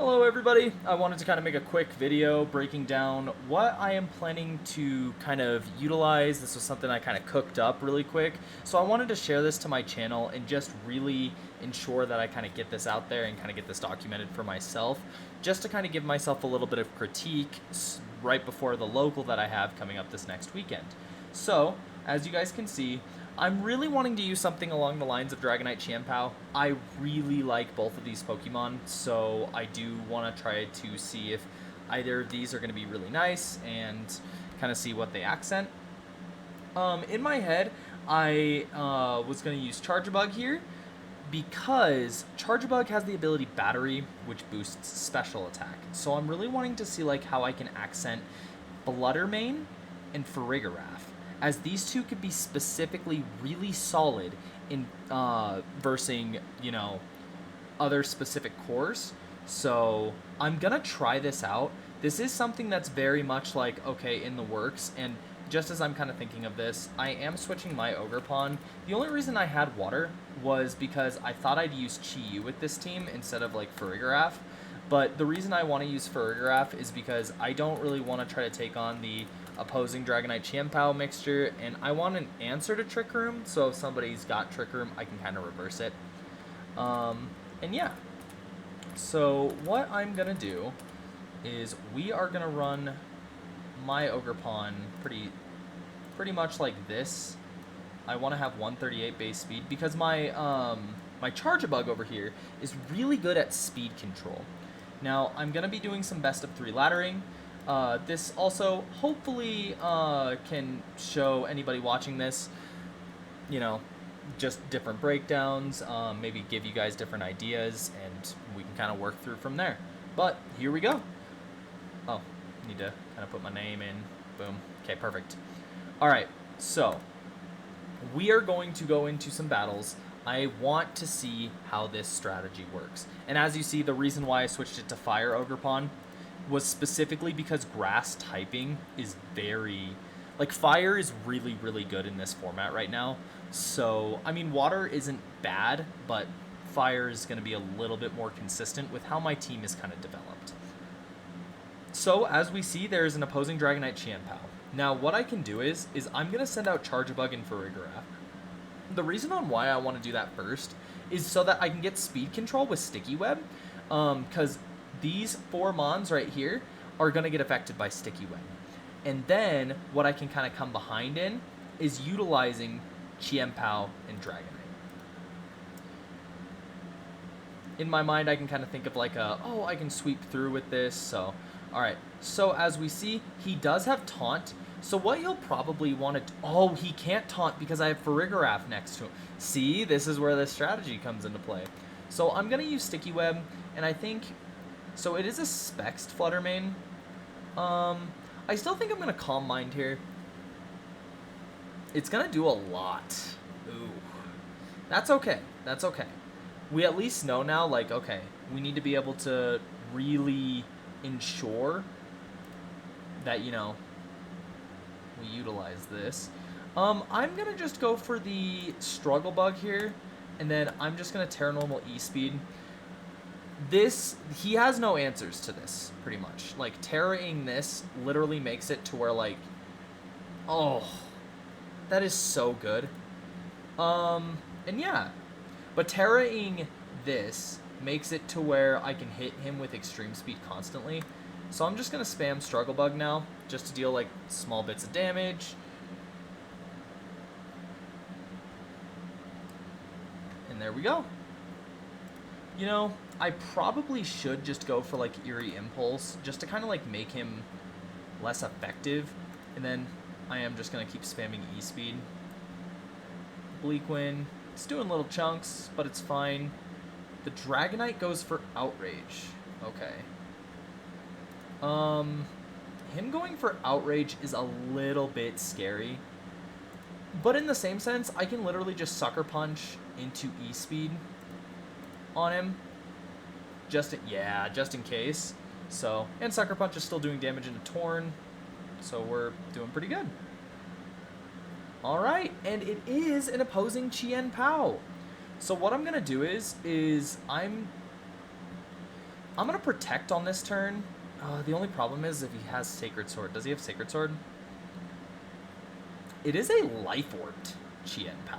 Hello everybody, I wanted to kind of make a quick video breaking down what I am planning to kind of utilize. This was something I kind of cooked up really quick, so I wanted to share this to my channel and just really ensure that I kind of get this out there and kind of get this documented for myself, just to kind of give myself a little bit of critique right before the local that I have coming up this next weekend. So, as you guys can see, I'm really wanting to use something along the lines of Dragonite Qianpao. I really like both of these Pokemon, so I do want to try to see if either of these are going to be really nice and kind of see what they accent. In my head, I was going to use Charjabug here because Charjabug has the ability Battery, which boosts special attack. So I'm really wanting to see like how I can accent Bluttermane and Farigiraf, as these two could be specifically really solid in versing, other specific cores. So I'm gonna try this out. This is something that's very much like, okay, in the works, and just as I'm kind of thinking of this, I am switching my Ogerpon. The only reason I had Water was because I thought I'd use Chi-Yu with this team instead of like Farigiraf. But the reason I want to use Farigiraf is because I don't really want to try to take on the opposing Dragonite Qianpao mixture, and I want an answer to Trick Room, so if somebody's got Trick Room, I can kind of reverse it. And yeah, so what I'm going to do is we are going to run my Ogerpon pretty much like this. I want to have 138 base speed because my Charjabug over here is really good at speed control. Now, I'm going to be doing some best of 3 laddering. This also hopefully can show anybody watching this, just different breakdowns, maybe give you guys different ideas, and we can kind of work through from there. But here we go. Oh, need to kind of put my name in. Boom. Okay, perfect. All right, so we are going to go into some battles. I want to see how this strategy works. And as you see, the reason why I switched it to Fire Ogerpon was specifically because grass typing is fire is really, really good in this format right now. So, I mean, water isn't bad, but fire is going to be a little bit more consistent with how my team is kind of developed. So, as we see, there's an opposing Dragonite Qianpao. Now, what I can do is I'm going to send out Charjabug and Farigiraf. The reason on why I want to do that first is so that I can get speed control with Sticky Web, because these 4 Mons right here are going to get affected by Sticky Web. And then what I can kind of come behind in is utilizing Qianpao and Dragonite. In my mind, I can kind of think of like I can sweep through with this. So, all right. So as we see, he does have Taunt. So what he'll probably want to... he can't Taunt because I have Farigiraf next to him. See, this is where the strategy comes into play. So I'm going to use Sticky Web, and I think... So it is a Spexed Fluttermane. I still think I'm going to Calm Mind here. It's going to do a lot. Ooh. That's okay. That's okay. We at least know now, like, okay, we need to be able to really ensure that, we utilize this. I'm going to just go for the Struggle Bug here, and then I'm just going to Terra Normal E-Speed. He has no answers to this, pretty much. Like, Terra-ing this literally makes it to where, like, that is so good. And yeah, but Terra-ing this makes it to where I can hit him with extreme speed constantly. So I'm just going to spam Struggle Bug now, just to deal, like, small bits of damage. And there we go. I probably should just go for, like, Eerie Impulse, just to kind of, like, make him less effective. And then I am just going to keep spamming E-Speed. Bleak Wind. It's doing little chunks, but it's fine. The Dragonite goes for Outrage. Okay. Him going for Outrage is a little bit scary. But in the same sense, I can literally just Sucker Punch into E-Speed on him. Just in case. So, and Sucker Punch is still doing damage into Torn. So we're doing pretty good. Alright, and it is an opposing Qianpao. So what I'm going to do is I'm I'm going to protect on this turn. The only problem is if he has Sacred Sword. Does he have Sacred Sword? It is a Life Orbed Chien Pao.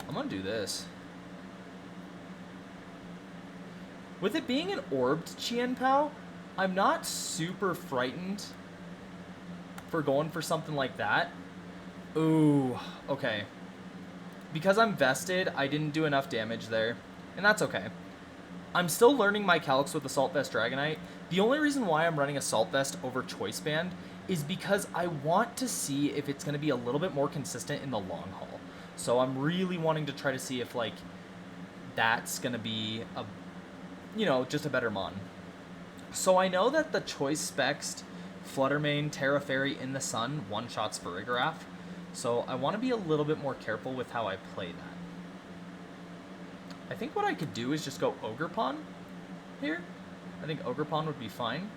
I'm going to do this. With it being an Orbed Chien Pao, I'm not super frightened for going for something like that. Ooh, okay. Because I'm vested, I didn't do enough damage there, and that's okay. I'm still learning my calcs with Assault Vest Dragonite. The only reason why I'm running Assault Vest over Choice Band is because I want to see if it's going to be a little bit more consistent in the long haul. So I'm really wanting to try to see if, like, that's going to be a, you know, just a better mon. So I know that the Choice Spexed Fluttermane Terra Fairy in the Sun one-shots Farigiraf. So I want to be a little bit more careful with how I play that. I think what I could do is just go Ogerpon here. I think Ogerpon would be fine.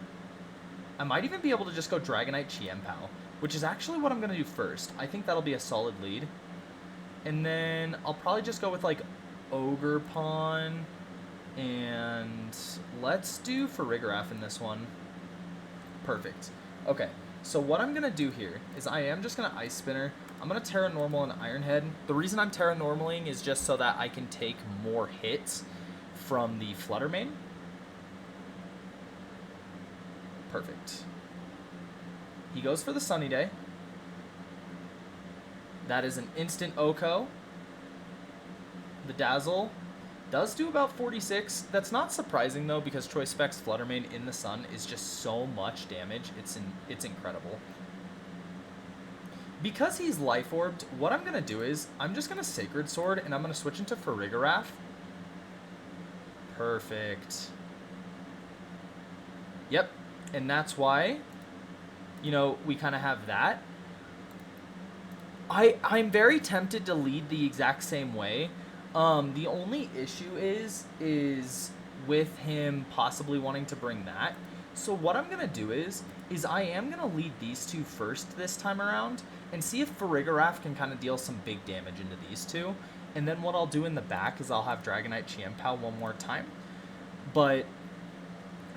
I might even be able to just go Dragonite Chien Pao, which is actually what I'm going to do first. I think that'll be a solid lead. And then I'll probably just go with, like, Ogerpon, and let's do Farigiraf in this one. Perfect. Okay, so what I'm going to do here is I am just going to Ice Spinner. I'm going to Terra Normal and Iron Head. The reason I'm Terra Normaling is just so that I can take more hits from the Fluttermane. Perfect. He goes for the Sunny Day. That is an instant Oko. The Dazzle does do about 46. That's not surprising, though, because Choice Specs Fluttermane in the Sun is just so much damage. It's incredible. Because he's Life Orbed, what I'm going to do is I'm just going to Sacred Sword, and I'm going to switch into Farigiraf. Perfect. Yep. And that's why, you know, we kind of have that. I'm very tempted to lead the exact same way. The only issue is with him possibly wanting to bring that. So what I'm going to do is I am going to lead these two first this time around and see if Farigiraf can kind of deal some big damage into these two. And then what I'll do in the back is I'll have Dragonite Chien Pao one more time. But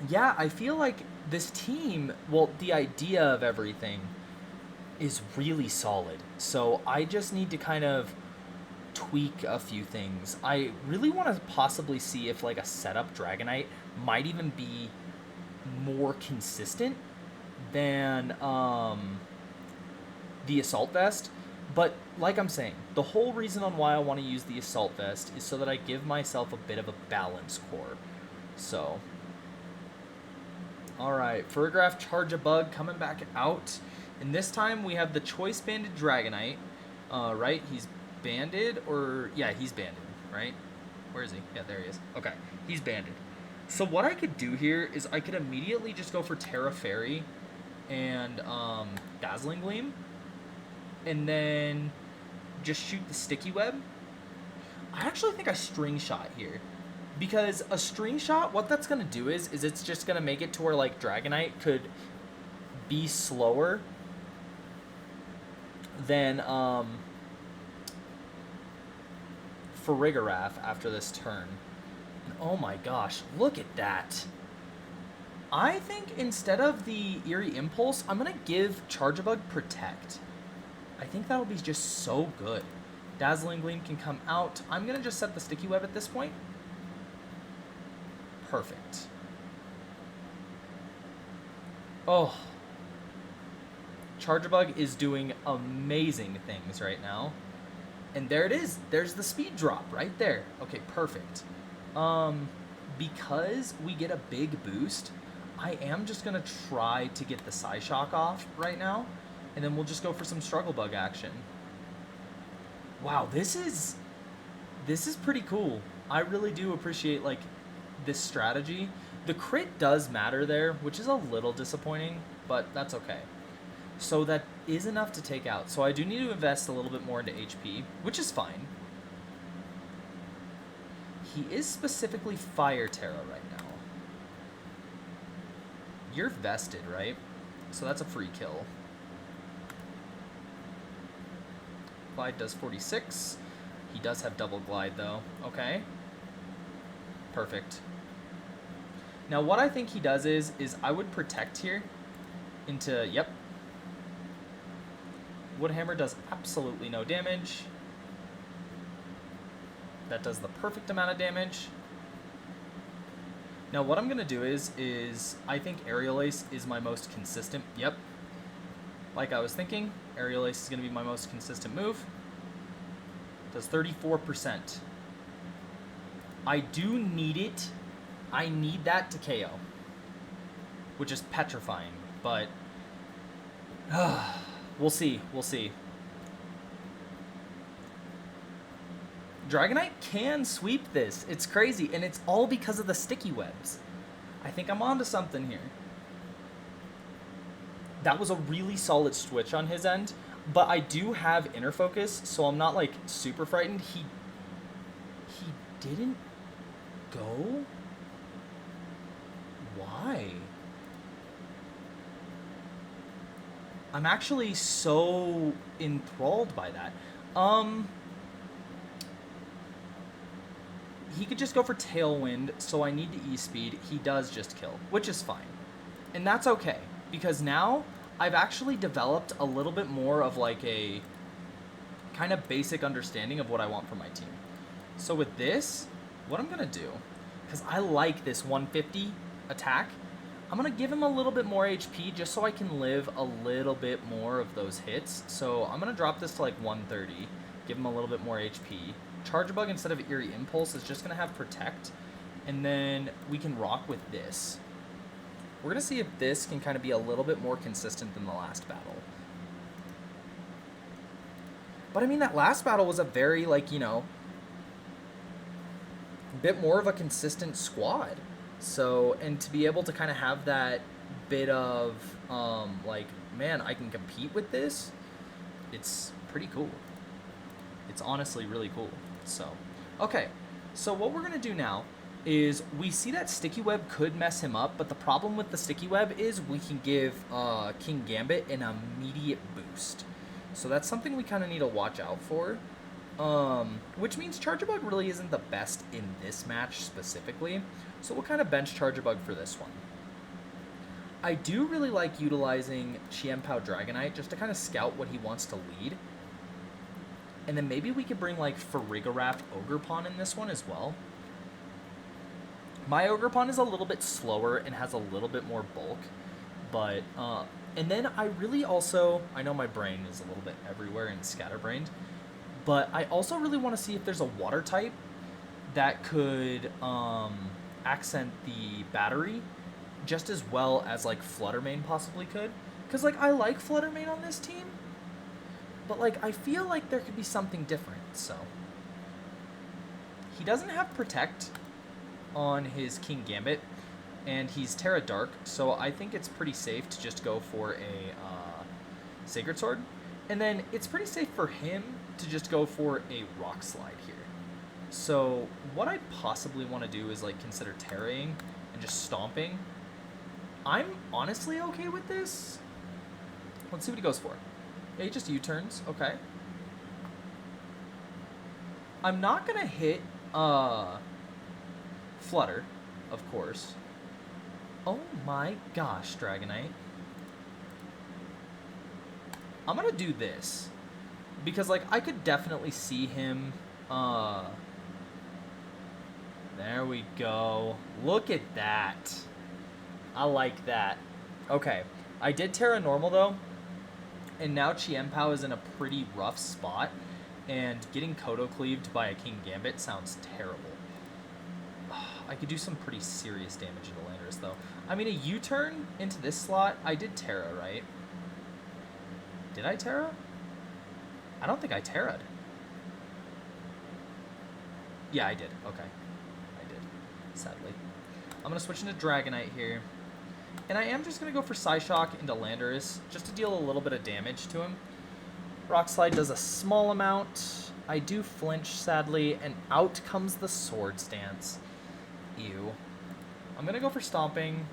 yeah, I feel like this team, well, the idea of everything is really solid. So I just need to kind of tweak a few things. I really want to possibly see if, like, a setup Dragonite might even be more consistent than the Assault Vest. But like I'm saying, the whole reason on why I want to use the Assault Vest is so that I give myself a bit of a balance core. So, alright, Farigiraf Charge-a-Bug coming back out. And this time we have the Choice Banded Dragonite. Right? He's banded, or... yeah, he's banded, right? Where is he? Yeah, there he is. Okay, he's banded. So what I could do here is I could immediately just go for Terra Fairy and Dazzling Gleam. And then just shoot the Sticky Web. I actually think I String Shot here. Because a String Shot, what that's going to do is it's just going to make it to where, like, Dragonite could be slower than Farigiraf after this turn. And oh my gosh, look at that. I think instead of the Eerie Impulse, I'm going to give Charge-a-Bug Protect. I think that'll be just so good. Dazzling Gleam can come out. I'm going to just set the Sticky Web at this point. Perfect. Oh. Charge-a-Bug is doing amazing things right now. And there it is. There's the speed drop right there. Okay, perfect. Because we get a big boost, I am just going to try to get the Psyshock off right now. And then we'll just go for some Struggle Bug action. Wow, this is pretty cool. I really do appreciate, like, this strategy. The crit does matter there, which is a little disappointing, but that's okay. So that is enough to take out. So I do need to invest a little bit more into HP, which is fine. He is specifically Fire Terra right now. You're vested, right? So that's a free kill. Clyde does 46. He does have double glide, though. Okay. Perfect. Now, what I think he does is I would protect here into... Yep. Woodhammer does absolutely no damage. That does the perfect amount of damage. Now, what I'm going to do is I think Aerial Ace is my most consistent... Yep. Like I was thinking, Aerial Ace is going to be my most consistent move. Does 34%. I do need it. I need that to KO. Which is petrifying, but... we'll see. We'll see. Dragonite can sweep this. It's crazy, and it's all because of the sticky webs. I think I'm onto something here. That was a really solid switch on his end, but I do have inner focus, so I'm not like super frightened. He didn't go? Why? I'm actually so enthralled by that. He could just go for Tailwind, so I need to E-Speed. He does just kill, which is fine. And that's okay, because now I've actually developed a little bit more of like a kind of basic understanding of what I want from my team. So with this, what I'm going to do, because I like this 150 attack, I'm going to give him a little bit more HP just so I can live a little bit more of those hits. So I'm going to drop this to like 130, give him a little bit more HP. Charge Bug instead of Eerie Impulse is just going to have Protect, and then we can rock with this. We're going to see if this can kind of be a little bit more consistent than the last battle. But I mean, that last battle was a very, like, you know, bit more of a consistent squad. So, and to be able to kind of have that bit of, like, man, I can compete with this, it's pretty cool. It's honestly really cool. So, okay. So what we're going to do now is we see that Sticky Web could mess him up, but the problem with the Sticky Web is we can give King Gambit an immediate boost. So that's something we kind of need to watch out for. Which means Charger Bug really isn't the best in this match specifically. So we'll kind of bench Charger Bug for this one. I do really like utilizing Chien-Pao Dragonite just to kind of scout what he wants to lead. And then maybe we could bring like Farigiraf Ogerpon in this one as well. My Ogerpon is a little bit slower and has a little bit more bulk. But, and then I really also, I know my brain is a little bit everywhere and scatterbrained, but I also really want to see if there's a water type that could accent the battery just as well as like Fluttermane possibly could. Because like I like Fluttermane on this team, but like I feel like there could be something different. So he doesn't have Protect on his King Gambit, and he's Terra Dark, so I think it's pretty safe to just go for a Sacred Sword. And then it's pretty safe for him to just go for a Rock Slide here. So what I possibly want to do is like consider Terraing and just Stomping. I'm honestly okay with this. Let's see what he goes for. Yeah, he just U-turns. Okay. I'm not going to hit Flutter, of course. Oh my gosh, Dragonite. I'm going to do this. Because, like, I could definitely see him... There we go. Look at that. I like that. Okay. I did Terra Normal, though. And now Chien-Pao is in a pretty rough spot. And getting Kodo cleaved by a King Gambit sounds terrible. I could do some pretty serious damage into Landorus, though. I mean, a U-turn into this slot, I did Terra, right? Did I Terra? I don't think I Terra'd. Yeah, I did. Okay. I did, sadly. I'm going to switch into Dragonite here. And I am just going to go for Psyshock into Landorus, just to deal a little bit of damage to him. Rock Slide does a small amount. I do flinch, sadly, and out comes the Sword Stance. Ew. I'm going to go for Stomping,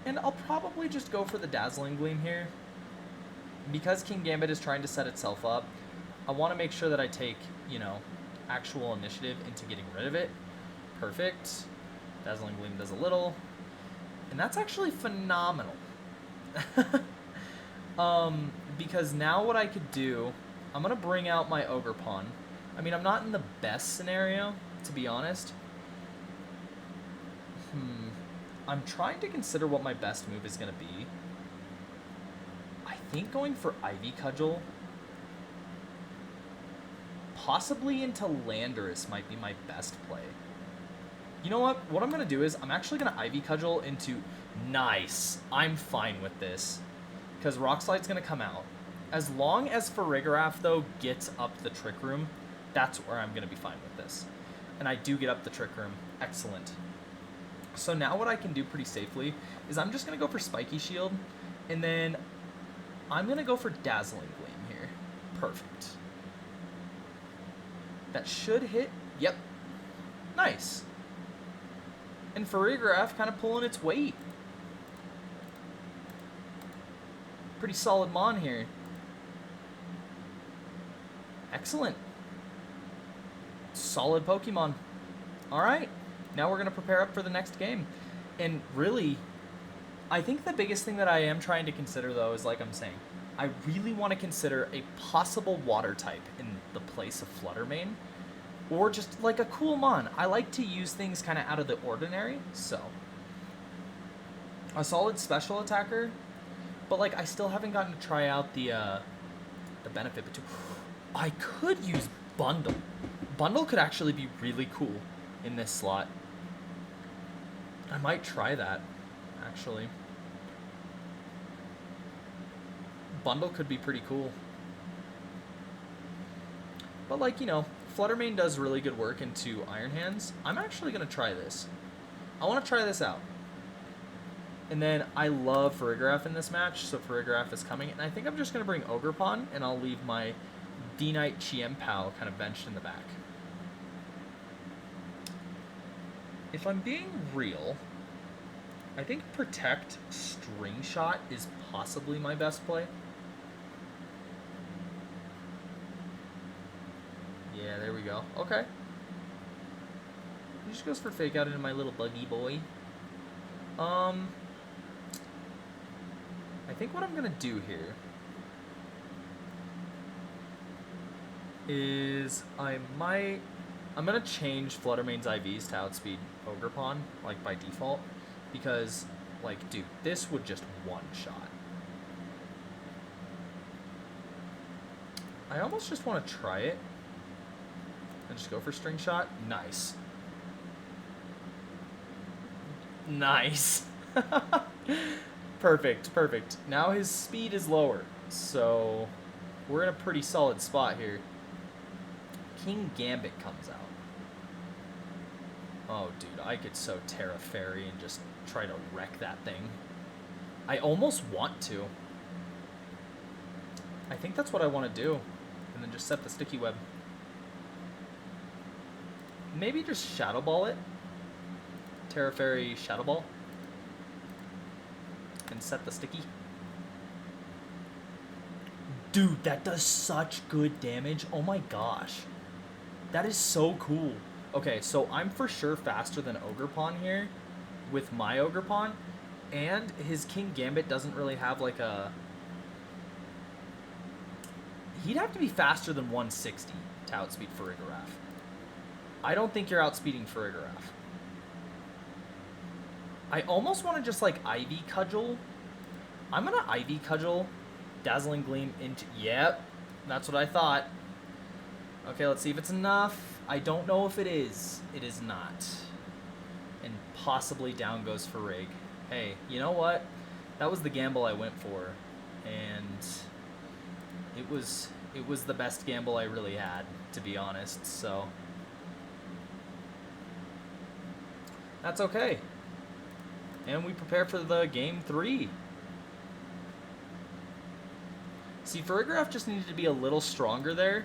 and I'll probably just go for the Dazzling Gleam here. Because King Gambit is trying to set itself up, I want to make sure that I take you know, actual initiative into getting rid of it. Perfect. Dazzling Gleam does a little. And that's actually phenomenal. Because now what I could do, I'm going to bring out my Ogre Pawn. I mean, I'm not in the best scenario, to be honest. I'm trying to consider what my best move is going to be. I think going for Ivy Cudgel, possibly into Landorus, might be my best play. You know what? What I'm going to do is I'm actually going to Ivy Cudgel into... Nice. I'm fine with this. Because Rock Slide's going to come out. As long as Farigiraf, though, gets up the Trick Room, that's where I'm going to be fine with this. And I do get up the Trick Room. Excellent. So now what I can do pretty safely is I'm just going to go for Spiky Shield. And then I'm going to go for Dazzling Gleam here. Perfect. That should hit. Yep. Nice. And Farigiraf kind of pulling its weight. Pretty solid mon here. Excellent. Solid Pokemon. Alright. Now we're going to prepare up for the next game. And really, I think the biggest thing that I am trying to consider, though, is like I'm saying, I really want to consider a possible water type in the place of Flutter Mane. Or just like a cool mon. I like to use things kind of out of the ordinary, so. A solid special attacker, but like I still haven't gotten to try out the benefit. But I could use Bundle. Bundle could actually be really cool in this slot. I might try that, actually. Bundle could be pretty cool. But like, you know, Flutter Mane does really good work into Iron Hands. I'm actually going to try this. I want to try this out. And then I love Farigiraf in this match, so Farigiraf is coming. And I think I'm just going to bring Ogre Pawn, and I'll leave my D-Knight Chiempao kind of benched in the back. If I'm being real, I think Protect String Shot is possibly my best play. Yeah, there we go. Okay. He just goes for Fake Out into my little buggy boy. I think what I'm going to do here is I'm going to change Flutter Mane's IVs to outspeed Ogre Pawn, like by default, because, like, dude, this would just one-shot. I almost just want to try it and just go for String Shot. Nice. Nice. Perfect, perfect. Now his speed is lower, so we're in a pretty solid spot here. King Gambit comes out. Oh, dude, I could so Terra Fairy and just try to wreck that thing. I almost want to. I think that's what I want to do. And then just set the Sticky Web. Maybe just Shadow Ball it. Terra Fairy Shadow Ball. And set the Sticky. Dude, that does such good damage. Oh my gosh. That is so cool. Okay, so I'm for sure faster than Ogre Pawn here with my Ogre Pawn. And his King Gambit doesn't really have like a... He'd have to be faster than 160 to outspeed Farigiraf. I don't think you're outspeeding Farigiraf. I almost want to just like Ivy Cudgel. I'm going to Ivy Cudgel Dazzling Gleam into... Yep, that's what I thought. Okay, let's see if it's enough. I don't know if it is. It is not. And possibly down goes Farig. Hey, you know what? That was the gamble I went for. And it was the best gamble I really had, to be honest. So that's okay. And we prepare for the game 3. See, Farigiraf just needed to be a little stronger there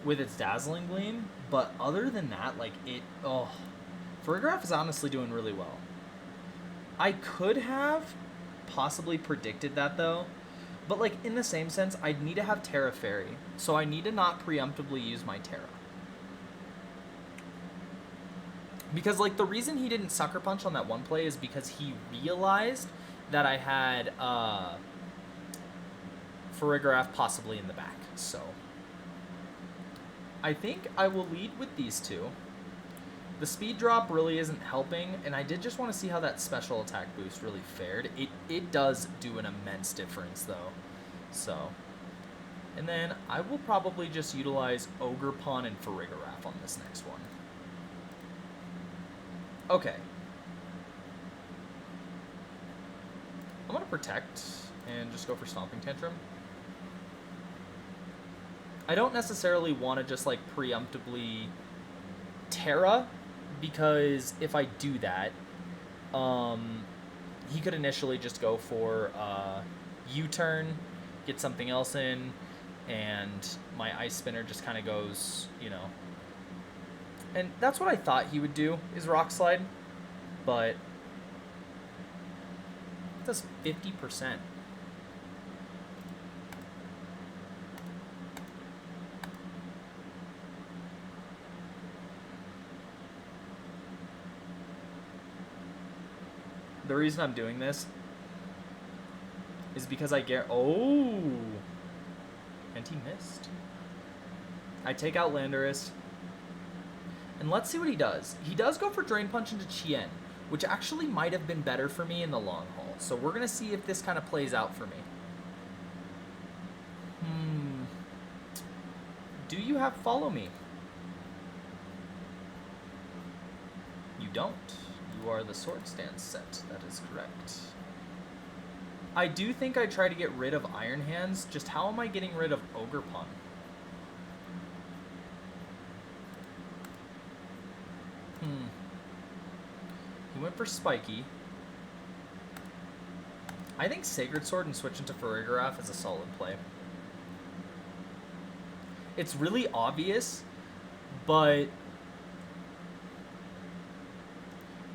with its Dazzling Gleam, but other than that, like, Farigiraf is honestly doing really well. I could have possibly predicted that, though, but, like, in the same sense, I'd need to have Terra Fairy, so I need to not preemptively use my Terra. Because, like, the reason he didn't Sucker Punch on that one play is because he realized that I had Farigiraf possibly in the back. So I think I will lead with these two. The speed drop really isn't helping, and I did just want to see how that special attack boost really fared. It does do an immense difference, though. So, and then I will probably just utilize Ogre Pawn and Farigiraf on this next one. Okay. I'm going to protect and just go for Stomping Tantrum. I don't necessarily want to just, like, preemptively Terra, because if I do that, he could initially just go for U-turn, get something else in, and my Ice Spinner just kind of goes, you know. And that's what I thought he would do, is Rock Slide, but it does 50%. The reason I'm doing this is because I get... Oh! And he missed. I take out Landorus. And let's see what he does. He does go for Drain Punch into Chien, which actually might have been better for me in the long haul. So we're going to see if this kind of plays out for me. Do you have Follow Me? You don't. You are the Sword Stance set. That is correct. I do think I try to get rid of Iron Hands. Just how am I getting rid of Ogre Pawn? He went for Spiky. I think Sacred Sword and switch into Farigiraf is a solid play. It's really obvious, but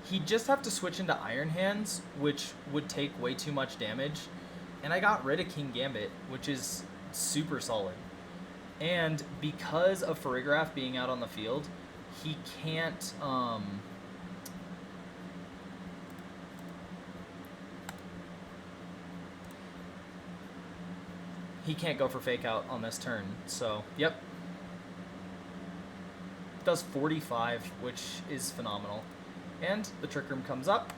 he'd just have to switch into Iron Hands, which would take way too much damage. And I got rid of King Gambit, which is super solid. And because of Farigiraf being out on the field, he can't... he can't go for Fake Out on this turn. So, yep. Does 45, which is phenomenal. And the Trick Room comes up.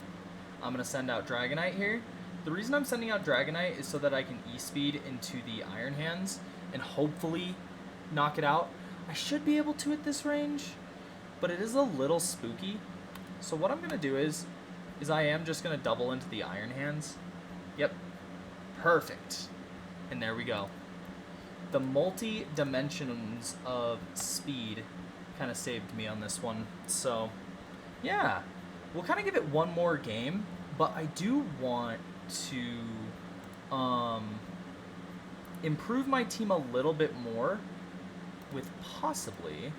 I'm going to send out Dragonite here. The reason I'm sending out Dragonite is so that I can E-Speed into the Iron Hands and hopefully knock it out. I should be able to at this range, but it is a little spooky. So what I'm going to do is I am just going to double into the Iron Hands. Yep. Perfect. And there we go. The multi-dimensions of speed kind of saved me on this one. So, yeah. We'll kind of give it one more game, but I do want to improve my team a little bit more with possibly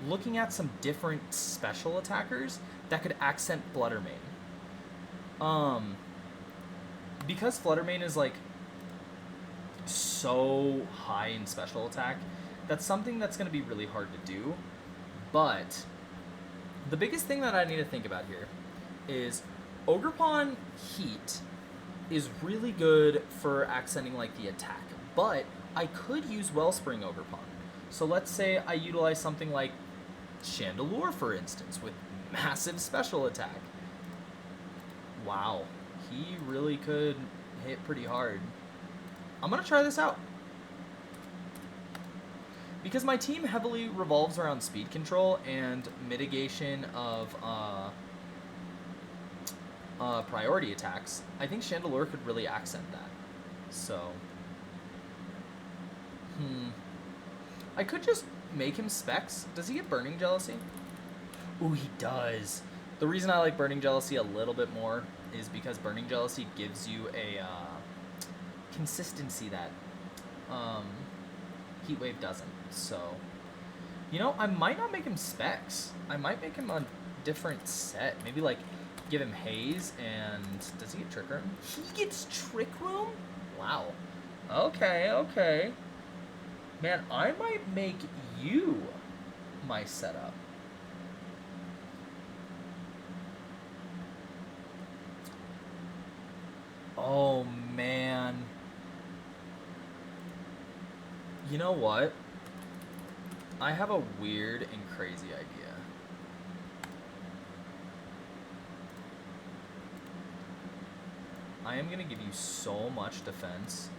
looking at some different special attackers that could accent Fluttermane. Because Fluttermane is, like, so high in special attack, that's something that's going to be really hard to do. But the biggest thing that I need to think about here is Ogre Pawn Heat is really good for accenting, like, the attack. But I could use Wellspring Ogre Pawn. So let's say I utilize something like Chandelure, for instance, with massive special attack. Wow, he really could hit pretty hard. I'm going to try this out. Because my team heavily revolves around speed control and mitigation of priority attacks, I think Chandelure could really accent that. So, I could just make him Specs. Does he get Burning Jealousy? Ooh, he does. The reason I like Burning Jealousy a little bit more is because Burning Jealousy gives you a consistency that Heat Wave doesn't. So, you know, I might not make him Specs. I might make him a different set. Maybe, like, give him Haze, and does he get Trick Room? He gets Trick Room? Wow. Okay, okay. Man, I might make you my setup. Oh, man. You know what? I have a weird and crazy idea. I am going to give you so much defense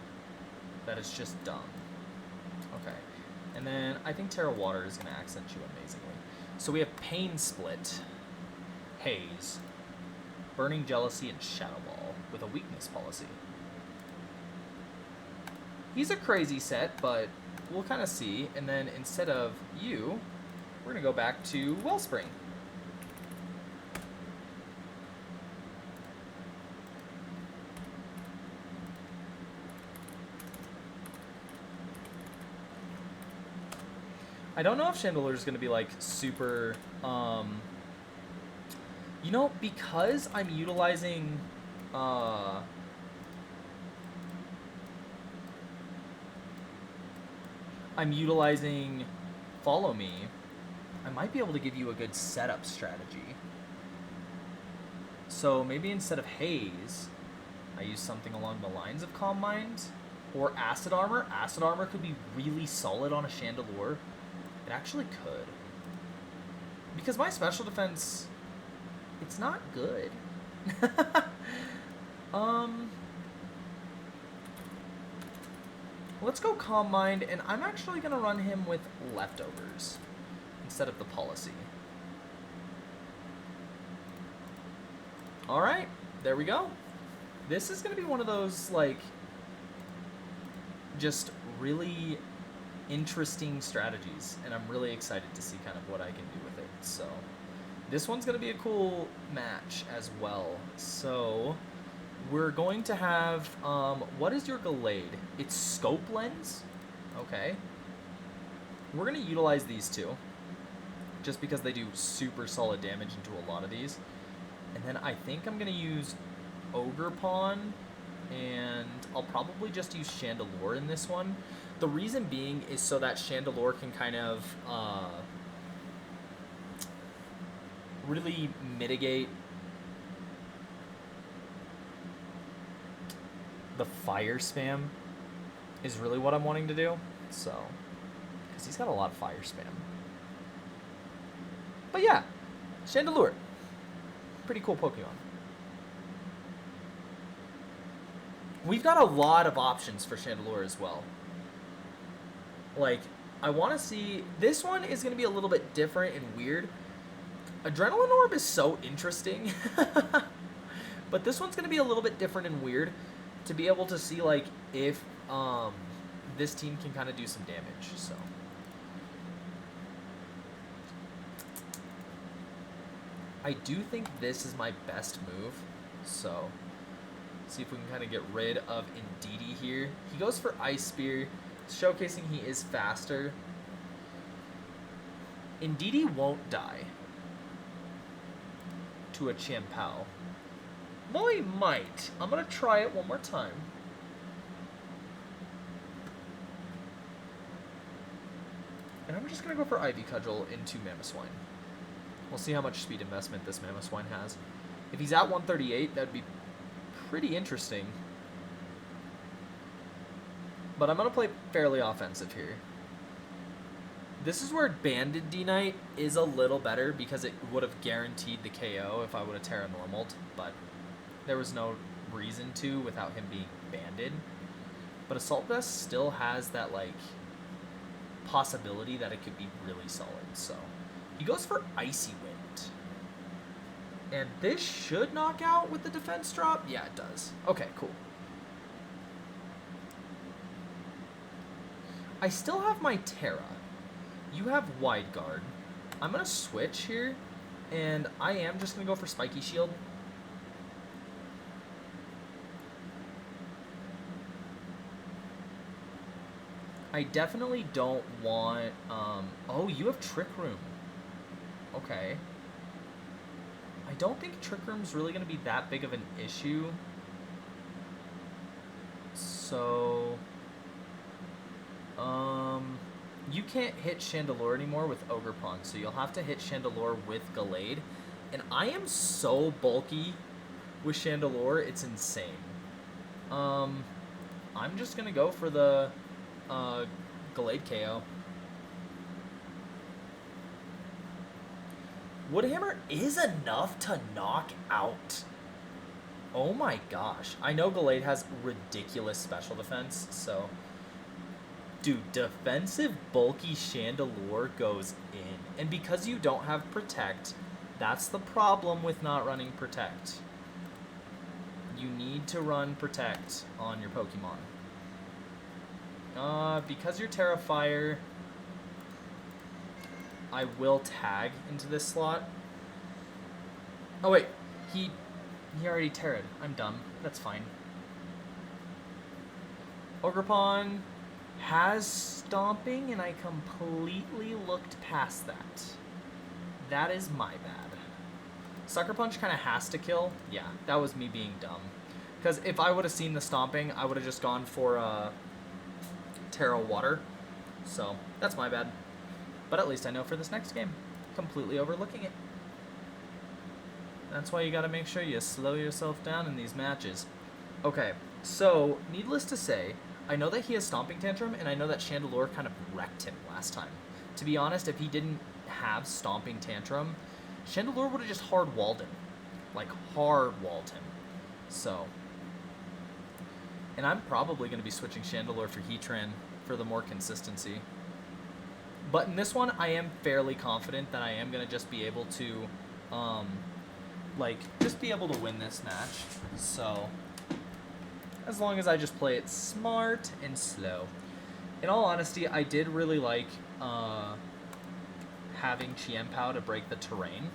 that it's just dumb. Okay. And then I think Terra Water is going to accent you amazingly. So we have Pain Split, Haze, Burning Jealousy, and Shadow Ball with a weakness policy. He's a crazy set, but we'll kind of see. And then instead of you, we're going to go back to Wellspring. I don't know if Chandelier is going to be like super, you know, because I'm utilizing, I'm utilizing Follow Me, I might be able to give you a good setup strategy. So maybe instead of Haze, I use something along the lines of Calm Mind or Acid Armor. Acid Armor could be really solid on a Chandelure. It actually could. Because my special defense, it's not good. Let's go Calm Mind, and I'm actually going to run him with Leftovers instead of the policy. Alright, there we go. This is going to be one of those, like, just really interesting strategies, and I'm really excited to see kind of what I can do with it. So this one's going to be a cool match as well. So we're going to have, what is your Gallade? It's Scope Lens? Okay. We're going to utilize these two, just because they do super solid damage into a lot of these. And then I think I'm going to use Ogre Pawn, and I'll probably just use Chandelure in this one. The reason being is so that Chandelure can kind of really mitigate the fire spam is really what I'm wanting to do. So, because he's got a lot of fire spam. But yeah, Chandelure. Pretty cool Pokemon. We've got a lot of options for Chandelure as well. Like, I want to see... This one is going to be a little bit different and weird. Adrenaline Orb is so interesting. But this one's going to be a little bit different and weird to be able to see, like, if this team can kind of do some damage. So I do think this is my best move. So see if we can kind of get rid of Indeedee here. He goes for Ice Spear, showcasing he is faster. Indeedee won't die to a Champao. Well, he might. I'm going to try it one more time. And I'm just going to go for Ivy Cudgel into Mamoswine. We'll see how much speed investment this Mamoswine has. If he's at 138, that would be pretty interesting. But I'm going to play fairly offensive here. This is where Banded D-Knight is a little better because it would have guaranteed the KO if I would have Terra Normaled, but there was no reason to without him being banded. But Assault Vest still has that, like, possibility that it could be really solid. So he goes for Icy Wind. And this should knock out with the defense drop? Yeah, it does. Okay, cool. I still have my Terra. You have Wide Guard. I'm going to switch here, and I am just going to go for Spiky Shield. I definitely don't want... oh, you have Trick Room. Okay. I don't think Trick Room's really going to be that big of an issue. So... You can't hit Chandelure anymore with Ogerpon, so you'll have to hit Chandelure with Gallade. And I am so bulky with Chandelure, it's insane. I'm just gonna go for the Gallade KO. Woodhammer is enough to knock out. Oh my gosh. I know Gallade has ridiculous special defense, so... Dude, defensive bulky Chandelure goes in. And because you don't have Protect, that's the problem with not running Protect. You need to run Protect on your Pokemon. Because you're Terrifier, I will tag into this slot. Oh wait, he already Terra'd. I'm dumb. That's fine. Ogerpon has Stomping, and I completely looked past that. That is my bad. Sucker Punch kind of has to kill. Yeah, that was me being dumb. Because if I would have seen the Stomping, I would have just gone for Terra Water. So, that's my bad. But at least I know for this next game. Completely overlooking it. That's why you gotta make sure you slow yourself down in these matches. Okay, so, needless to say, I know that he has Stomping Tantrum, and I know that Chandelure kind of wrecked him last time. To be honest, if he didn't have Stomping Tantrum, Chandelure would have just hard-walled him. Like, hard-walled him. So. And I'm probably going to be switching Chandelure for Heatran for the more consistency. But in this one, I am fairly confident that I am going to just be able to, just be able to win this match. So, as long as I just play it smart and slow. In all honesty, I did really like having Chien-Pao to break the terrain.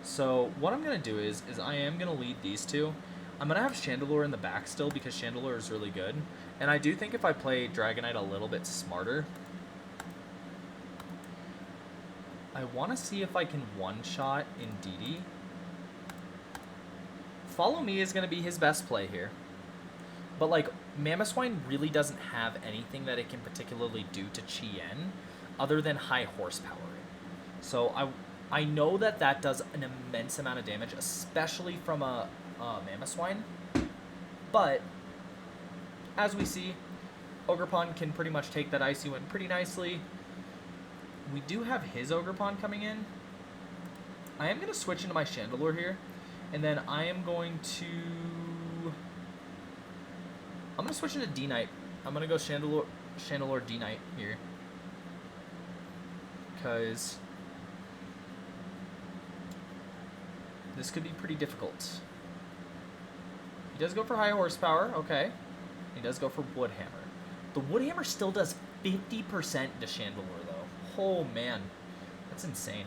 So what I'm going to do is I am going to lead these two. I'm going to have Chandelure in the back still because Chandelure is really good. And I do think if I play Dragonite a little bit smarter, I want to see if I can one-shot Indeedee. Follow Me is going to be his best play here. But, like, Mamoswine really doesn't have anything that it can particularly do to Chien other than high horsepower. So, I know that that does an immense amount of damage, especially from a Mamoswine. But, as we see, Ogerpon can pretty much take that Icy Wind pretty nicely. We do have his Ogerpon coming in. I am going to switch into my Chandelure here. And then I am going to... I'm going to switch into D-Knight. I'm going to go Chandelure D-Knight here. Because this could be pretty difficult. He does go for high horsepower, okay. He does go for Woodhammer. The Woodhammer still does 50% to Chandelure, though. Oh, man. That's insane.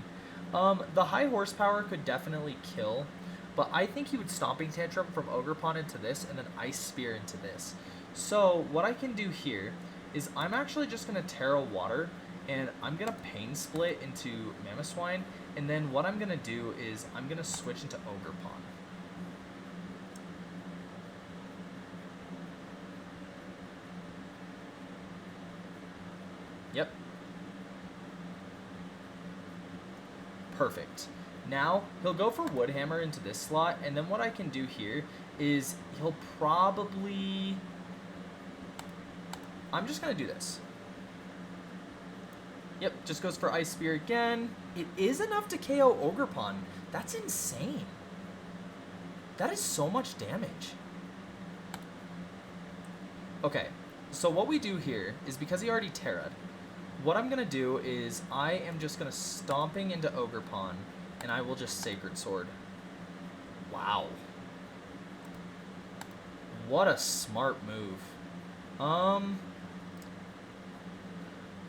The high horsepower could definitely kill, but I think he would Stomping Tantrum from Ogerpon into this and then Ice Spear into this. So what I can do here is I'm actually just going to Terra Water, and I'm going to Pain Split into Mamoswine, and then what I'm going to do is I'm going to switch into Ogerpon. Yep. Perfect. Now, he'll go for Woodhammer into this slot, and then what I can do here is he'll probably... I'm just going to do this. Yep, just goes for Ice Spear again. It is enough to KO Ogerpon. That's insane. That is so much damage. Okay, so what we do here is because he already Terra'd, what I'm going to do is I am just going to Stomping into Ogerpon, and I will just Sacred Sword. Wow. What a smart move.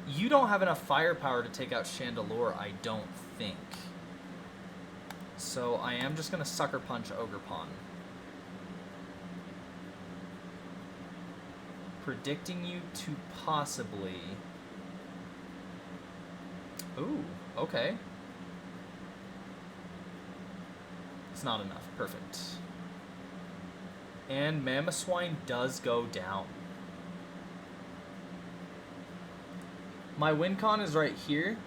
You don't have enough firepower to take out Chandelure, I don't think. So I am just going to Sucker Punch Ogerpon. Predicting you to possibly... Ooh, okay. It's not enough. Perfect. And Mamoswine does go down. My win con is right here.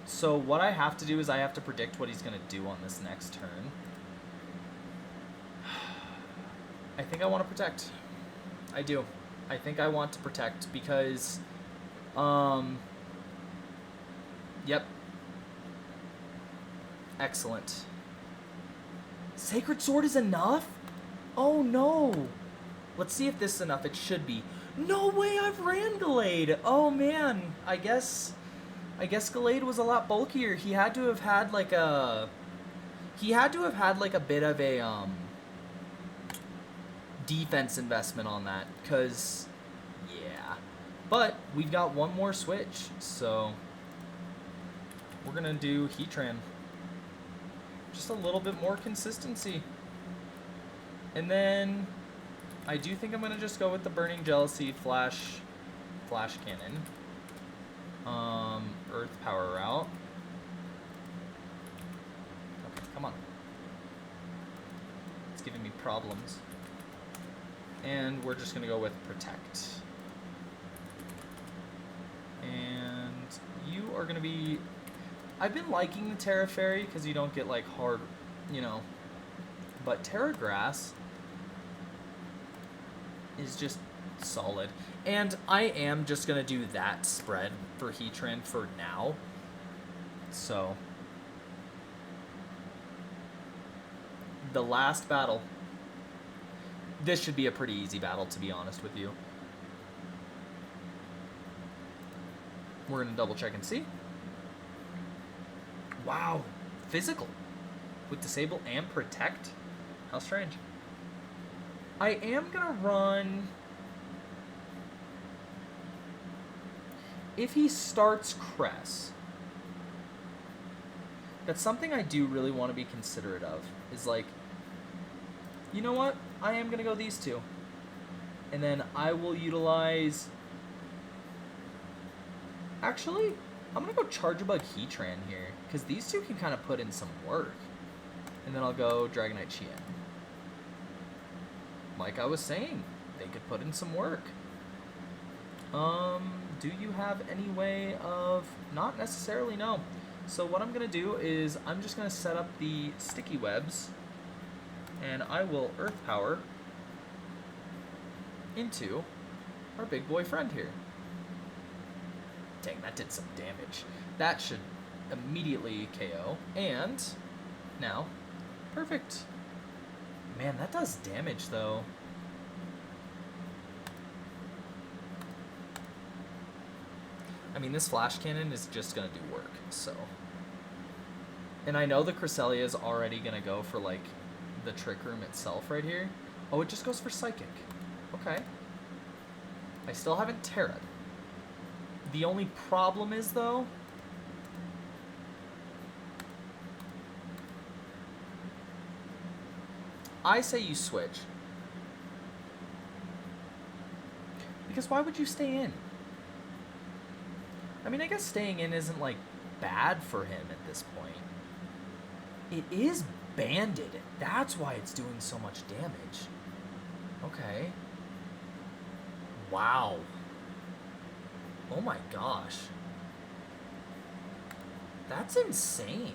So what I have to do is I have to predict what he's going to do on this next turn. I think I want to protect. I do. I think I want to protect because, yep. Excellent. Sacred Sword is enough? Oh no. Let's see if this is enough. It should be. No way, I've ran Gallade. Oh man, I guess Gallade was a lot bulkier. He had to have had like a bit of a defense investment on that, cause yeah. But we've got one more switch, so we're gonna do Heatran. Just a little bit more consistency. And then I do think I'm gonna just go with the Burning Jealousy Flash Cannon. Earth Power route. Okay, come on. It's giving me problems. And we're just gonna go with Protect. And you are gonna be... I've been liking the Terra Fairy because you don't get like hard, you know, but Terra Grass is just solid. And I am just gonna do that spread for Heatran for now. So the last battle. This should be a pretty easy battle, to be honest with you. We're gonna double check and see. Wow, physical with Disable and Protect? How strange. I am gonna run... If he starts Cress, that's something I do really want to be considerate of, is like, you know what? I am gonna go these two. And then I will utilize... Actually, I'm gonna go Charge Bug Heatran here, because these two can kind of put in some work. And then I'll go Dragonite Chien. Like I was saying, they could put in some work. Do you have any way of... Not necessarily, no. So what I'm gonna do is I'm just gonna set up the sticky webs, and I will Earth Power into our big boy friend here. Dang, that did some damage. That should immediately KO. And now, perfect. Man, that does damage though. I mean, this Flash Cannon is just gonna do work, so. And I know the Cresselia is already gonna go for like the Trick Room itself right here. Oh, it just goes for Psychic. Okay. I still haven't Terra'd. The only problem is, though, I say you switch. Because why would you stay in? I mean, I guess staying in isn't, like, bad for him at this point. It is banded. That's why it's doing so much damage. Okay. Wow. Oh my gosh. That's insane.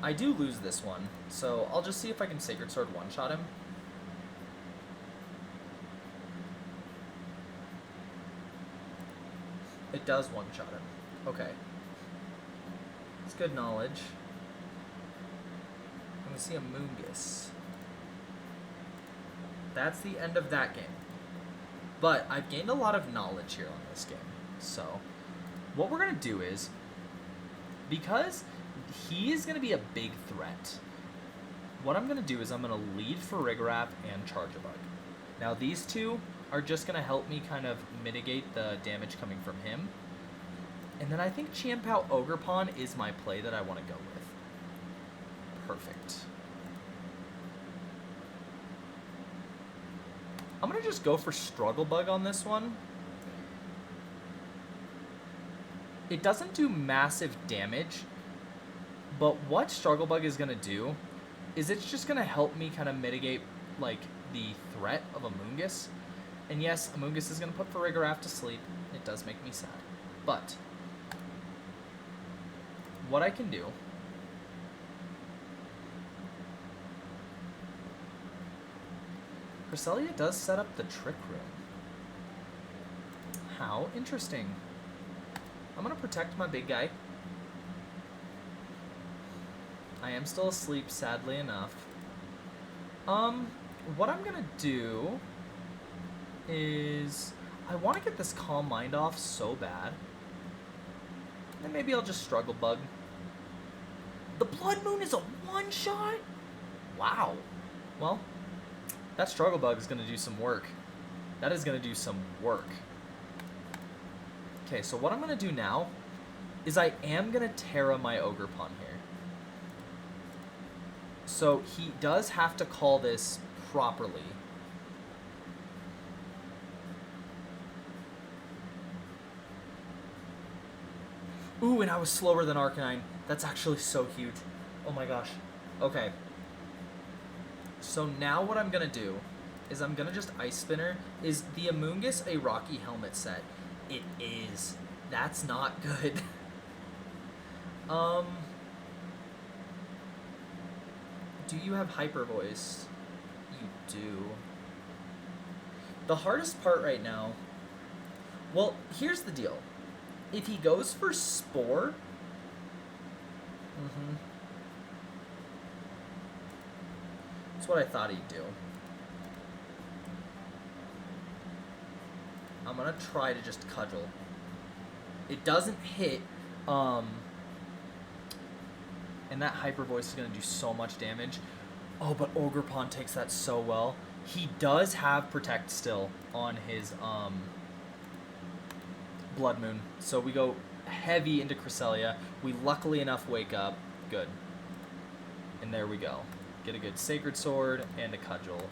I do lose this one, so I'll just see if I can Sacred Sword one-shot him. It does one-shot him. Okay. It's good knowledge. I'm gonna see a Moongus. That's the end of that game. But I've gained a lot of knowledge here on this game. So, what we're going to do is, because he is going to be a big threat, what I'm going to do is I'm going to lead for Farigiraf and Charjabug. Now, these two are just going to help me kind of mitigate the damage coming from him. And then I think Chien-Pao Ogerpon is my play that I want to go with. Perfect. I'm going to just go for Struggle Bug on this one. It doesn't do massive damage, but what Struggle Bug is going to do is it's just going to help me kind of mitigate, like, the threat of a Moongus. And yes, Amoonguss is going to put Farigiraf to sleep. It does make me sad. But what I can do... Cresselia does set up the Trick Room. How interesting. I'm going to protect my big guy. I am still asleep, sadly enough. What I'm going to do is... I want to get this Calm Mind off so bad. Then maybe I'll just Struggle Bug. The Blood Moon is a one-shot? Wow. Well, that Struggle Bug is going to do some work. That is going to do some work. Okay, so what I'm going to do now is I am going to Terra my Ogerpon here. So he does have to call this properly. Ooh, and I was slower than Arcanine. That's actually so huge. Oh my gosh. Okay. So now what I'm going to do is I'm going to just Ice Spinner. Is the Amoonguss a Rocky Helmet set? It is. That's not good. Do you have Hyper Voice? You do. The hardest part right now... Well, here's the deal. If he goes for Spore... That's what I thought he'd do. I'm going to try to just Cudgel. It doesn't hit... And that Hyper Voice is going to do so much damage. Oh, but Ogerpon takes that so well. He does have Protect still on his Blood Moon. So we go heavy into Cresselia. We luckily enough wake up. Good. And there we go. Get a good Sacred Sword and a Cudgel.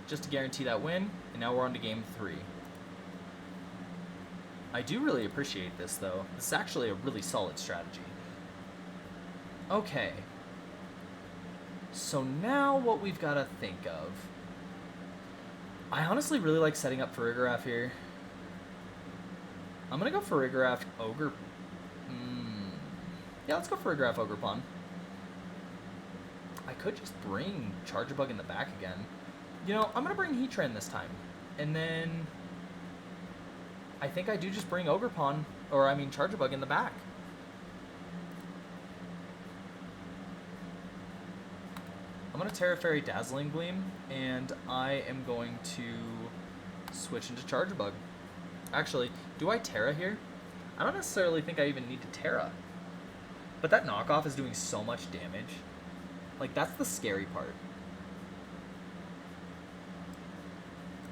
Just to guarantee that win. And now we're on to game 3. I do really appreciate this, though. This is actually a really solid strategy. Okay, so now what we've got to think of. I honestly really like setting up Farigiraf here. I'm going to go Farigiraf Ogre. Yeah, let's go Farigiraf Ogerpon. I could just bring Charger Bug in the back again. You know, I'm going to bring Heatran this time. And then I think I do just bring Ogerpon, or I mean Charger Bug in the back. I'm going to Terra Fairy Dazzling Gleam, and I am going to switch into Charger Bug. Actually, do I Terra here? I don't necessarily think I even need to Terra. But that knockoff is doing so much damage. Like, that's the scary part.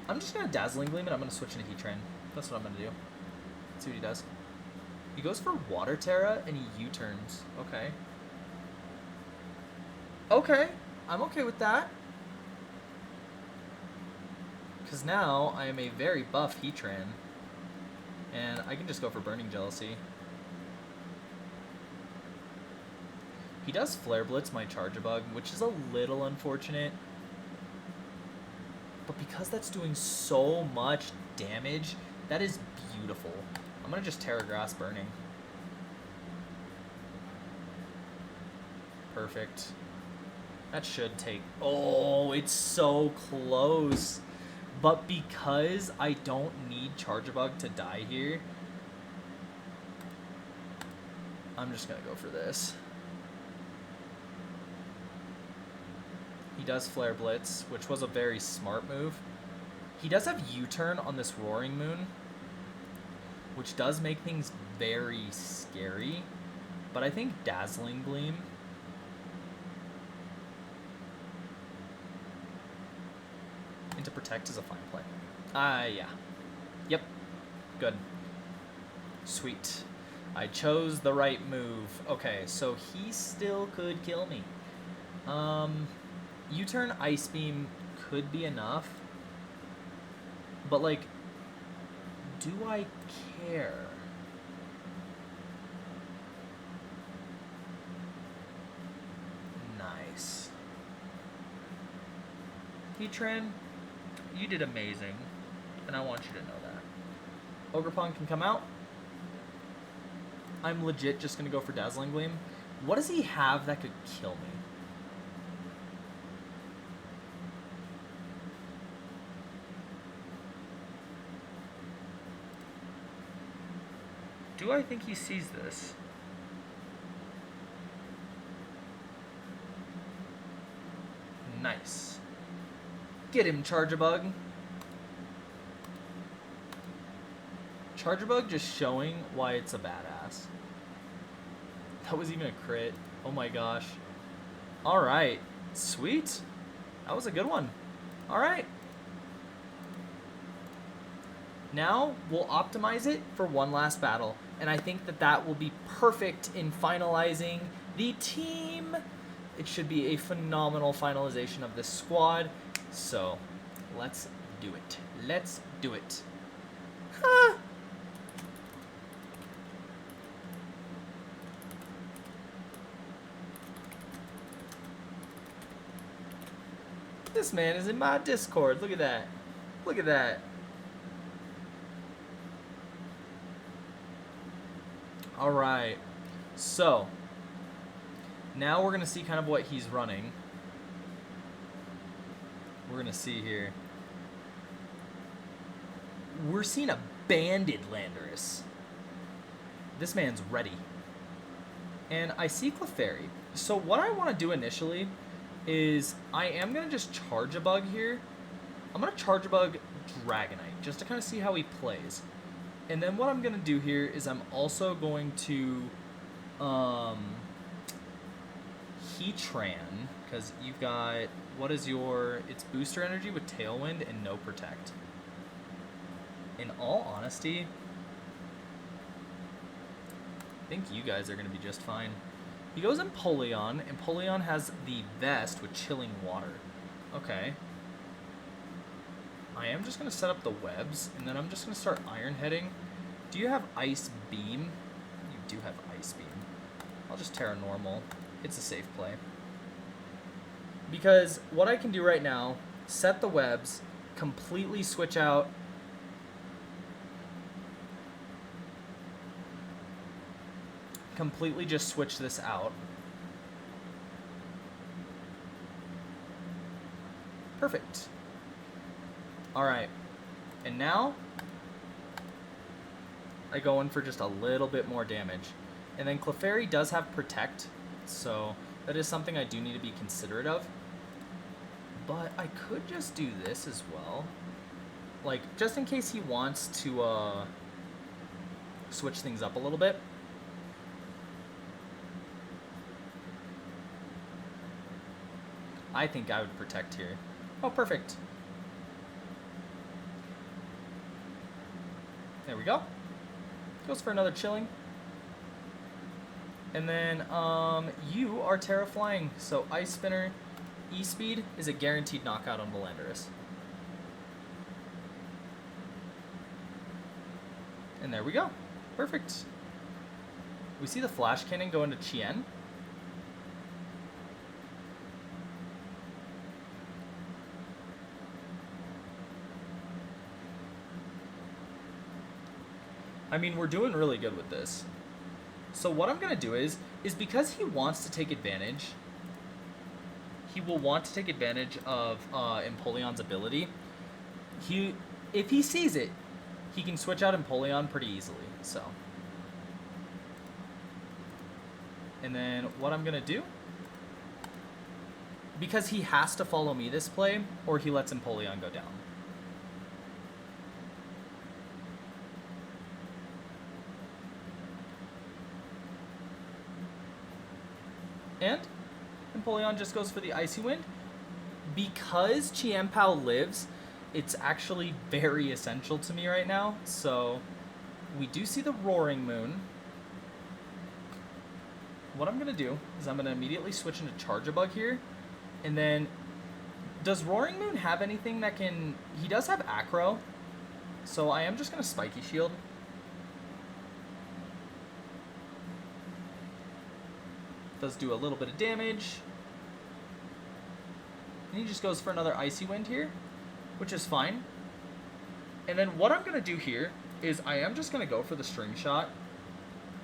I'm just going to Dazzling Gleam, and I'm going to switch into Heatran. That's what I'm going to do. Let's see what he does. He goes for Water Terra, and he U-turns. Okay. Okay. I'm okay with that. Because now I am a very buff Heatran. And I can just go for Burning Jealousy. He does Flare Blitz my Charger Bug, which is a little unfortunate. But because that's doing so much damage, that is beautiful. I'm going to just Terra Grass Burning. Perfect. That should take... Oh, it's so close. But because I don't need Charger Bug to die here, I'm just going to go for this. He does Flare Blitz, which was a very smart move. He does have U-turn on this Roaring Moon, which does make things very scary. But I think Dazzling Gleam... into Protect is a fine play. Yeah. Yep. Good. Sweet. I chose the right move. Okay, so he still could kill me. U-turn Ice Beam could be enough. But, like, do I care? Nice. Heatran, you did amazing. And I want you to know that. Ogerpon can come out. I'm legit just going to go for Dazzling Gleam. What does he have that could kill me? Do I think he sees this? Nice. Get him, Charjabug. Charjabug just showing why it's a badass. That was even a crit. Oh my gosh. Alright. Sweet. That was a good one. Alright. Now, we'll optimize it for one last battle. And I think that that will be perfect in finalizing the team. It should be a phenomenal finalization of this squad. So, let's do it. Let's do it. Huh. This man is in my Discord. Look at that. Look at that. Alright. So, now we're going to see kind of what he's running. We're going to see here. We're seeing a banded Landorus. This man's ready. And I see Clefairy. So what I want to do initially is I am going to just charge a bug here. I'm going to charge a bug Dragonite just to kind of see how he plays. And then what I'm going to do here is I'm also going to Heatran, because you've got, what is your, it's Booster Energy with Tailwind and no Protect. In all honesty, I think you guys are going to be just fine. He goes Empoleon, and Empoleon has the Vest with Chilling Water. Okay. I am just going to set up the webs, and then I'm just going to start Iron Heading. Do you have Ice Beam? You do have Ice Beam. I'll just Terra Normal. It's a safe play. Because what I can do right now, set the webs, completely switch out completely just switch this out. Perfect. Alright. And now I go in for just a little bit more damage. And then Clefairy does have Protect, so that is something I do need to be considerate of. But I could just do this as well. Like, just in case he wants to switch things up a little bit. I think I would Protect here. Oh, perfect. There we go. Goes for another Chilling. And then you are Terra Flying, so Ice Spinner, E-Speed is a guaranteed knockout on Landorus. And there we go. Perfect. We see the Flash Cannon go into Chien. I mean, we're doing really good with this. So what I'm going to do is because he wants to take advantage, he will want to take advantage of Empoleon's ability. If he sees it, he can switch out Empoleon pretty easily. So, and then what I'm going to do, because he has to follow me this play, or he lets Empoleon go down. And Empoleon just goes for the Icy Wind. Because Chien-Pao lives, it's actually very essential to me right now. So we do see the Roaring Moon. What I'm going to do is I'm going to immediately switch into Charjabug here. And then, does Roaring Moon have anything that can... He does have Acro. So I am just going to Spiky Shield. Does do a little bit of damage. And he just goes for another Icy Wind here, which is fine. And then what I'm going to do here is I am just going to go for the string shot.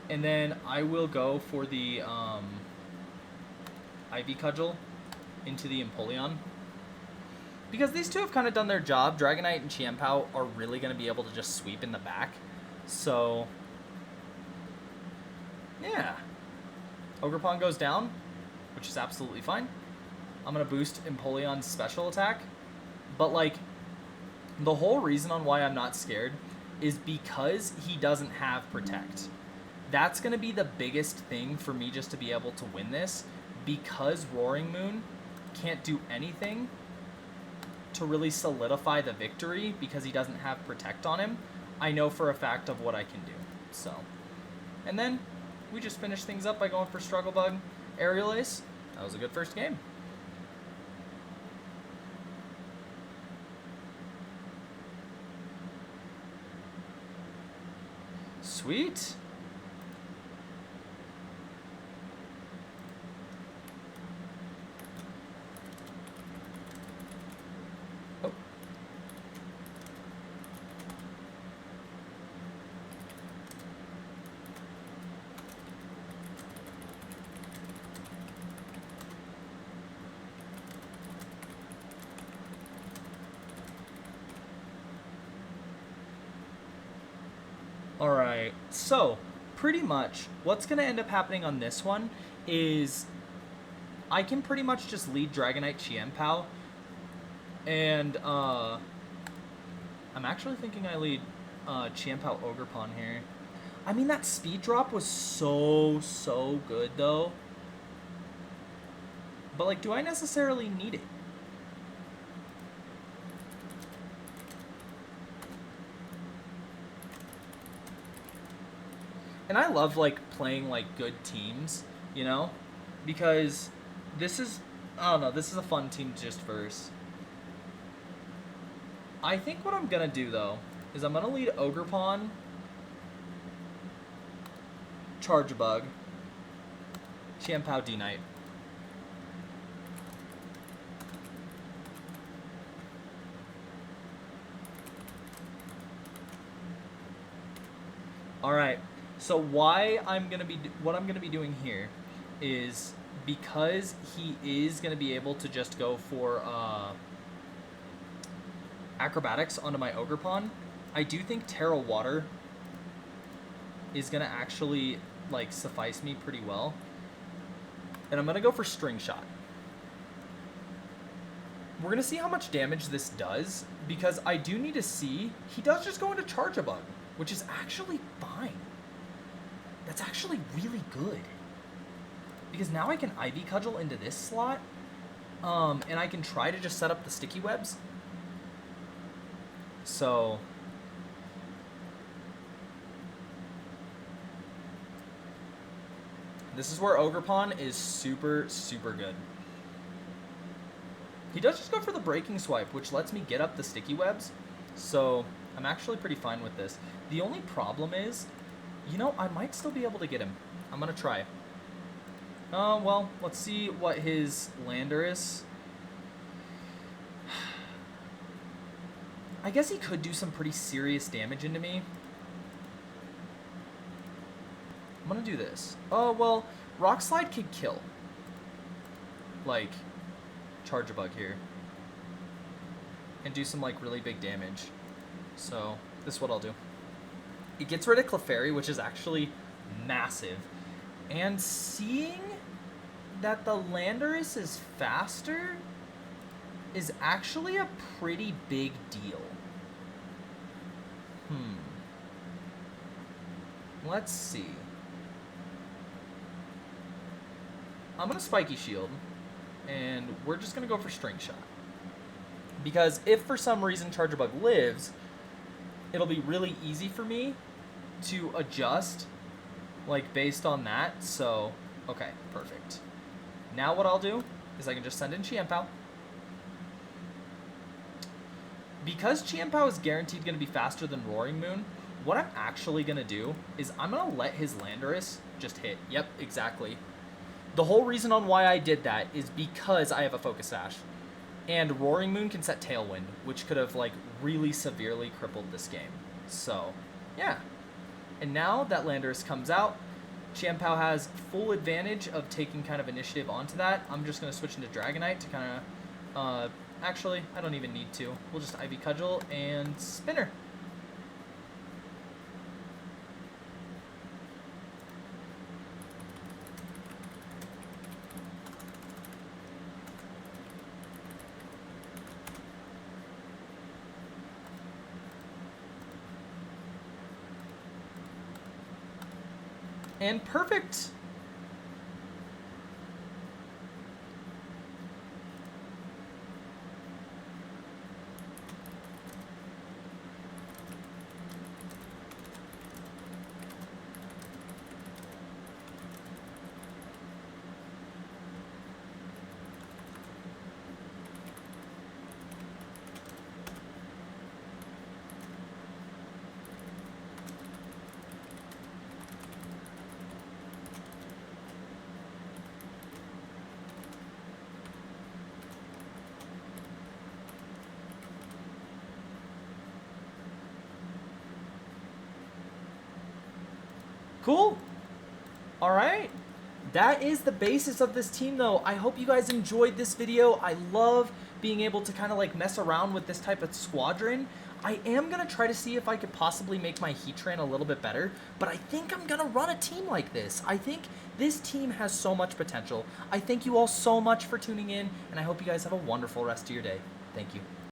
And then I will go for the Ivy Cudgel into the Empoleon. Because these two have kind of done their job. Dragonite and Chiempao are really going to be able to just sweep in the back. So, yeah. Ogerpon goes down, which is absolutely fine. I'm going to boost Empoleon's special attack. But, like, the whole reason on why I'm not scared is because he doesn't have Protect. That's going to be the biggest thing for me just to be able to win this. Because Roaring Moon can't do anything to really solidify the victory because he doesn't have Protect on him, I know for a fact of what I can do. So, and then we just finish things up by going for Struggle Bug, Aerial Ace. That was a good first game. Sweet. Oh. Alright, so pretty much what's going to end up happening on this one is I can pretty much just lead Dragonite Chiempao, and I'm actually thinking I lead Chiempao Ogerpon here. I mean, that speed drop was so good though, but like, do I necessarily need it? And I love, like, playing, like, good teams, you know? Because this is, I don't know, this is a fun team to just verse. I think what I'm going to do, though, is I'm going to lead Ogerpon, Charge Bug, Chiempao D-Knight. Alright. So what I'm gonna be doing here is, because he is gonna be able to just go for acrobatics onto my Ogerpon, I do think Terra Water is gonna actually like suffice me pretty well. And I'm gonna go for String Shot. We're gonna see how much damage this does, because I do need to see he does just go into Charge Bug, which is actually fine. That's actually really good. Because now I can Ivy Cudgel into this slot, and I can try to just set up the sticky webs. So, this is where Ogerpon is super good. He does just go for the Breaking Swipe, which lets me get up the sticky webs. So, I'm actually pretty fine with this. The only problem is, you know, I might still be able to get him. I'm going to try. Well, let's see what his Landorus. I guess he could do some pretty serious damage into me. I'm going to do this. Oh, well, Rock Slide could kill. Like, Charge Bug here. And do some, like, really big damage. So, this is what I'll do. It gets rid of Clefairy, which is actually massive. And seeing that the Landorus is faster is actually a pretty big deal. Let's see. I'm going to Spiky Shield, and we're just going to go for String Shot. Because if for some reason Charge Bug lives, it'll be really easy for me to adjust, like, based on that. So, okay, perfect. Now what I'll do is I can just send in Chiempao. Because Chiempao is guaranteed going to be faster than Roaring Moon, what I'm actually going to do is I'm going to let his Landorus just hit. Yep, exactly. The whole reason on why I did that is because I have a Focus Sash. And Roaring Moon can set Tailwind, which could have like really severely crippled this game. So, yeah. And now that Landorus comes out, Chien-Pao has full advantage of taking kind of initiative onto that. I'm just going to switch into Dragonite to kind of... actually, I don't even need to. We'll just Ivy Cudgel and Spinner. And perfect. Cool. All right. That is the basis of this team, though. I hope you guys enjoyed this video. I love being able to kind of like mess around with this type of squadron. I am going to try to see if I could possibly make my Heatran a little bit better, but I think I'm going to run a team like this. I think this team has so much potential. I thank you all so much for tuning in, and I hope you guys have a wonderful rest of your day. Thank you.